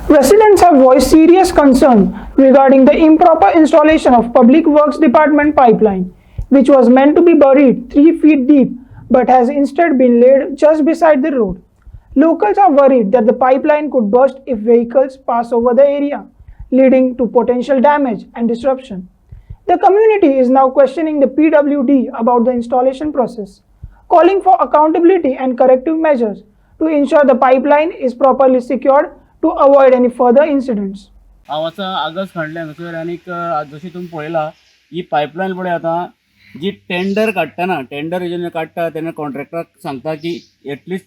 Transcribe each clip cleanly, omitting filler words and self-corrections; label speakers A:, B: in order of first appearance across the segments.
A: Residents have voiced serious concern regarding the improper installation of Public Works Department pipeline, which was meant to be buried 3 feet deep but has instead been laid just beside the road. Locals are worried that the pipeline could burst if vehicles pass over the area, leading to potential damage and disruption. The community is now questioning the PWD about the installation process, calling for accountability and corrective measures to ensure the pipeline is properly secured to avoid any further incidents.
B: हांव आतां आगस्ट खांडले हांगासर आनीक जशी तुमी पळयला ही pipeline पळय आतां जी tender काडटना टेंडर जेन्ना काडटा तेन्ना कॉन्ट्रॅक्टराक सांगता की एटलिस्ट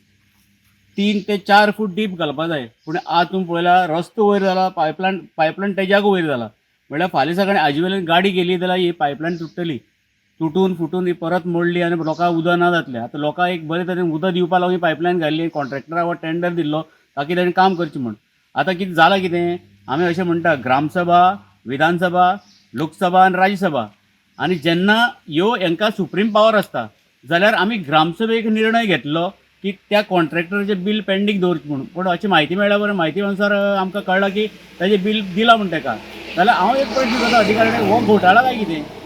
B: 3 ते 4 फूट डीप घालपा जाय पूण आज तुमी पळयला रस्तो वयर जाला पायपलायन तेज्याक वयर जाला म्हळ्यार फाल्यां सकाळीं हाजे वयल्यान गाडी गेली जाल्यार ही पायपलायन तुटतली तुटून फुटून ही परत मोडली आनी लोकांक उदक ना जातलें आतां लोकांक एक बरे तरेन उदक दिवपा लागून ही पायपलायन घाल्ली कॉन्ट्रॅक्टराक हो टेंडर दिल्लो ताकी ताणें काम करचें म्हण आतां कितें जालां कितें आमी अशें म्हणटा ग्रामसभा विधानसभा लोकसभा आनी राज्यसभा आनी जेन्ना ह्यो हांकां सुप्रीम पावर आसता जाल्यार आमी ग्रामसभेक निर्णय घेतलो की त्या कॉन्ट्रॅक्टराचें बील पेंडींग दवरचें म्हणून पूण अशी म्हायती मेळ्ळ्या बरें म्हायती अनुसार आमकां कळ्ळां की ताजें बील दिलां म्हण ताका जाल्यार हांव एक प्रश्न करता अधिकाऱ्याक हो घोटाळा काय कितें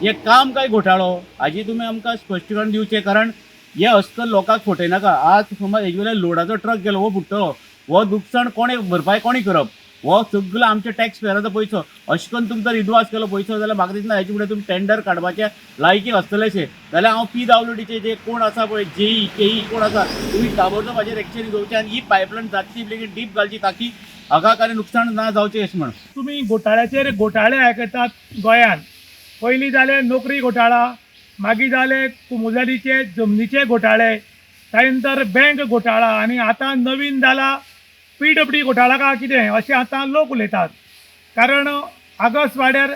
B: हे काम काय घोटाळो हाजी तुमी आमकां स्पश्टीकरण दिवचें कारण हे अस्तल लोकांक फटयनाका आज समज हेजे वयल्यान लोडाचो ट्रक गेलो हो फुट्टलो हो लुकसाण कोणे भरपाय कोणी करप हो सगळो आमच्या टॅक्स पेयराचो पयसो अशें करून तुमचो रिद्वास केलो पयसो जाल्यार म्हाका दिसना हेचे फुडें तुमी टेंडर काडपाचे लायकीक आसतलेशें जाल्यार हांव PWDचे जे कोण आसा पळय JE KE कोण आसा तुमी ताबडतोब हाचेर एक्शन घेवचें आनी ही पायपलायन जातली लेगीत डीप घालची ताकी हाका आनी लुकसाण ना जावचें अशें म्हण
C: तुम्ही घोटाळ्याचेर घोटाळे आयकतात गोंयान पयलीं जाले नोकरी घोटाळा मागीर जाले कुमुजारीचे जमनीचे घोटाळे त्या नंतर बँक घोटाळा आनी आतां नवीन जाला PWD घोटाळा काय कितें अशें आतां लोक उलयतात कारण आगस्ट वाड्यार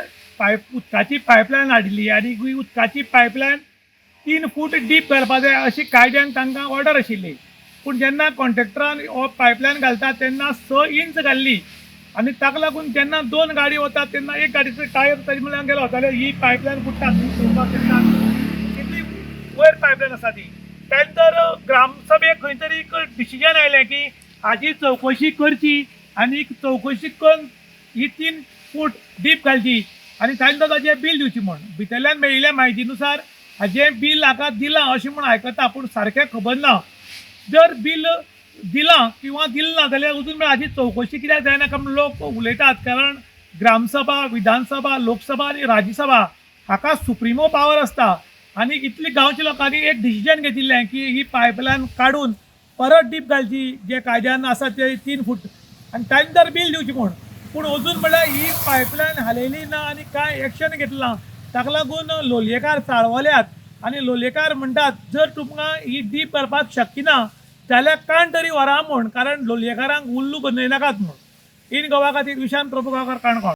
C: उदकाची पायपलायन हाडिल्ली आनी उदकाची पायपलायन 3 फूट डीप घालपा जाय अशी कायद्यान तांकां ऑर्डर आशिल्ली पूण जेन्ना कॉन्ट्रॅक्टरान हो पायपलायन घालता तेन्ना 6 इंच घाल्ली आनी ताका लागून जेन्ना 2 गाडी वतात तेन्ना एक गाडीचो टायर ताजे म्हळ्यार गेलो जाल्यार ही पायपलायन फुट्टा कितली वयर पायपलायन आसा ती त्या नंतर ग्रामसभेक खंय तरी एक डिसिजन आयलें की हाची चवकशी करची आनी चवकशी करून ही 3 फूट डीप घालची आनी तांकां ताजें बील दिवची म्हण भितरल्यान मेळिल्ल्या म्हायतीनुसार हाजें बील हाका दिलां अशें म्हण आयकता पूण सारकें खबर ना जर बील दिलां किंवा दिलें ना जाल्यार अजून हाची चवकशी कित्याक जायना काय म्हूण लोक उलयतात कारण ग्रामसभा विधानसभा लोकसभा आनी राज्यसभा हाका सुप्रिमो पावर आसता आनी इतली गांवच्या लोकांनी एक डिसिजन घेतिल्लें की ही पायपलायन काडून परत डीप घालची जे कायद्यान आसा ते 3 फूट आनी त्या नंतर बील दिवची म्हूण पूण अजून म्हळ्यार ही पायपलायन हालयली ना आनी कांय एक्शन घेतलां ताका लागून लोलयेकार चाळवल्यात आनी लोलयेकार म्हणटात जर तुमकां ही डीप करपाक शक्य ना जाल्यार काण तरी व्हरा म्हूण कारण लोलयेकारांक उल्लू बनयनाकात म्हूण इन गोवा खातीर विशांत प्रभुगांवकार काणकोण.